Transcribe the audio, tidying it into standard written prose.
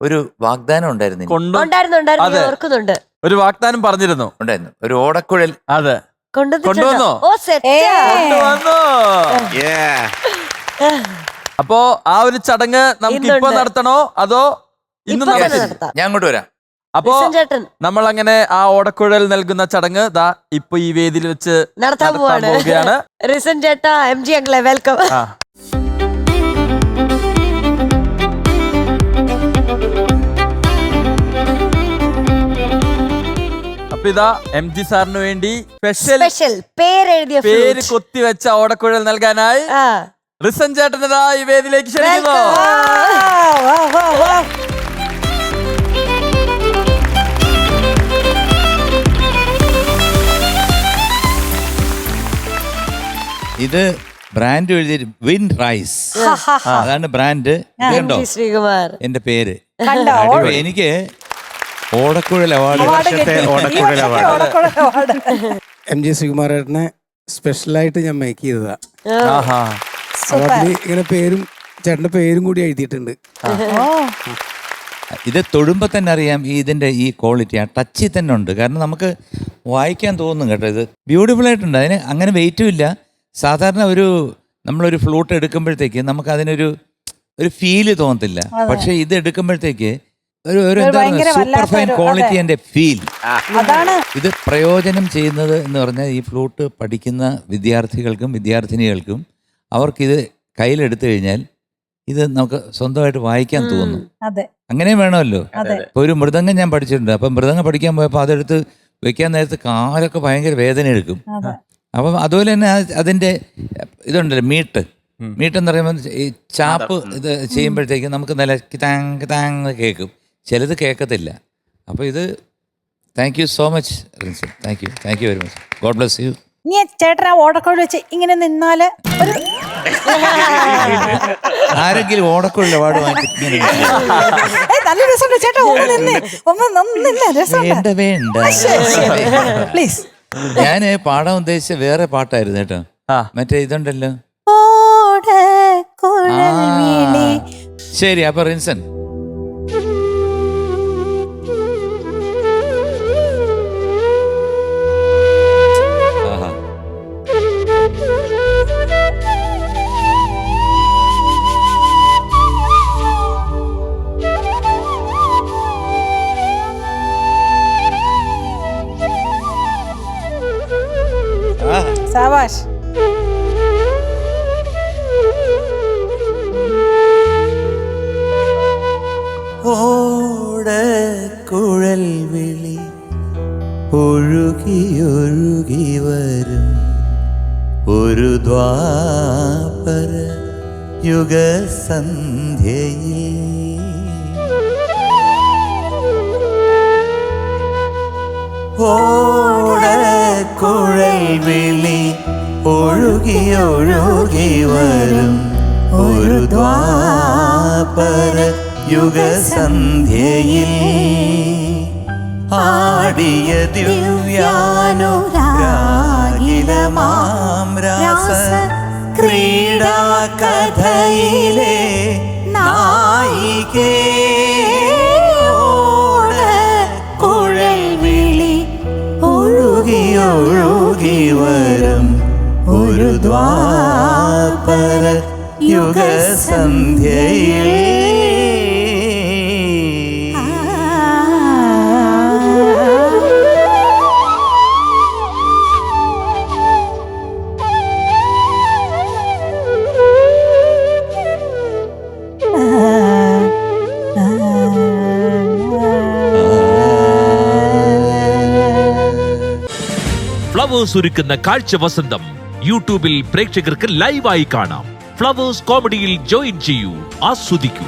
ഒരു വാഗ്ദാനം ഉണ്ടായിരുന്നു ഓർക്കുന്നുണ്ട്. ഒരു വാഗ്ദാനം പറഞ്ഞിരുന്നു. ഉണ്ടായിരുന്നു ഒരു ഓടക്കുഴൽ. അതെ, കൊണ്ടുവന്നോ? കൊണ്ടുവന്നു. അപ്പോ ആ ഒരു ചടങ്ങ് നമുക്ക് ഇപ്പൊ നടത്തണോ അതോ ഇന്ന് നടത്താം? ഞാൻ അങ്ങോട്ട് വരാം. അപ്പോ നമ്മൾ അങ്ങനെ ആ ഓടക്കുഴൽ നൽകുന്ന ചടങ്ങ് ദാ ഇപ്പൊ ഈ വേദിയിൽ വെച്ച് നടത്താൻ പോവുകയാണ്. റിസൻ ചേട്ടാ, എം ജി അങ്കിളെ വെൽക്കം. അപ്പൊ ഇതാ എം ജി സാറിന് വേണ്ടി സ്പെഷ്യൽ പേര് കൊത്തി വെച്ച ഓടക്കുഴൽ നൽകാനായി റിസൻ ചേട്ടനതാ ഈ വേദിയിലേക്ക് ക്ഷണിക്കുന്നു. ഇത് ബ്രാൻഡ് എഴുതി വിൻ റൈസ്, അതാണ് ബ്രാൻഡ്. കണ്ടോ എന്റെ പേര്. എനിക്ക് ഓടക്കുഴൽ അവാർഡ്. എം ജി ശ്രീകുമാരേട്ടനെ സ്പെഷ്യലായിട്ട് ഞാൻ മേക്ക് ചെയ്തതാ. ഇങ്ങനെ പേരും ചേട്ടന്റെ പേരും കൂടി എഴുതിയിട്ടുണ്ട്. ഇത് തൊടുമ്പോ തന്നെ അറിയാം ഇതിന്റെ ഈ ക്വാളിറ്റി ആ ടച്ചിൽ തന്നെ ഉണ്ട്. കാരണം നമുക്ക് വായിക്കാൻ തോന്നും കേട്ടോ. ഇത് ബ്യൂട്ടിഫുൾ ആയിട്ടുണ്ട്. അതിന് അങ്ങനെ വെയിറ്റും ഇല്ല. സാധാരണ നമ്മളൊരു ഫ്ലൂട്ട് എടുക്കുമ്പോഴത്തേക്ക് നമുക്ക് അതിനൊരു ഫീല് തോന്നത്തില്ല. പക്ഷെ ഇത് എടുക്കുമ്പോഴത്തേക്ക് ഒരു super fine quality and feel. ഇത് പ്രയോജനം ചെയ്യുന്നത് എന്ന് പറഞ്ഞാൽ ഈ ഫ്ലൂട്ട് പഠിക്കുന്ന വിദ്യാർത്ഥികൾക്കും വിദ്യാർത്ഥിനികൾക്കും അവർക്കിത് കയ്യിലെടുത്തു കഴിഞ്ഞാൽ ഇത് നമുക്ക് സ്വന്തമായിട്ട് വായിക്കാൻ തോന്നും. അങ്ങനെ വേണമല്ലോ. ഇപ്പൊ ഒരു മൃദംഗം ഞാൻ പഠിച്ചിട്ടുണ്ട്. അപ്പം മൃദംഗം പഠിക്കാൻ പോയപ്പോൾ അതെടുത്ത് വെക്കാൻ നേരത്ത് കാലൊക്കെ ഭയങ്കര വേദന എടുക്കും. അപ്പം അതുപോലെ തന്നെ അതിന്റെ ഇതുണ്ടല്ലോ മീട്ട് എന്ന് പറയുമ്പോൾ ഈ ചാപ്പ് ഇത് ചെയ്യുമ്പോഴത്തേക്കും നമുക്ക് നല്ല കിതാങ് കിതാങ് കേൾക്കും. ചിലത് കേൾക്കത്തില്ല. അപ്പോൾ ഇത് thank you so much Rincy. Thank you very much. God bless you. നീ ചേട്ടൻ ആ ഓടക്കുഴൽ വെച്ച് ഇങ്ങനെ നിന്നാല് ആരെങ്കിലും ഓടക്കുഴൽ അവാർഡ് നല്ല രസമുണ്ട് ചേട്ടാ. വേണ്ട. പ്ലീസ്. ഞാൻ പാടാൻ ഉദ്ദേശിച്ച വേറെ പാട്ടായിരുന്നു കേട്ടോ. മറ്റേ ഇതുണ്ടല്ലോ. ശരി, അപ്പൊ റിൻസൻ സാവാഷ്. ഓടക്കുഴൽ വിളി ഒഴുകി വരും ഒരു ദ്വാപര യുഗസന്ധ്യയിൽ ഓടക്കുഴൽ വിളി ഒഴുകി വരും ഒരു ദ്വാപര യുഗസന്ധ്യയിൽ ആടിയ ദിവ്യാനുരാഗിലമാം രാസ ക്രീഡാ കഥയിലെ നായികേ ഓടക്കുഴൽ വിളി ഒഴുകി വരും ഒരു ദ്വാപര യുഗസന്ധ്യയിൽ. ഫ്ലവേഴ്സ് ഒരുക്കുന്ന കാഴ്ച വസന്തം യൂട്യൂബിൽ പ്രേക്ഷകർക്ക് ലൈവായി കാണാം. ഫ്ലവേഴ്സ് കോമഡിയിൽ ജോയിൻ ചെയ്യൂ, ആസ്വദിക്കൂ.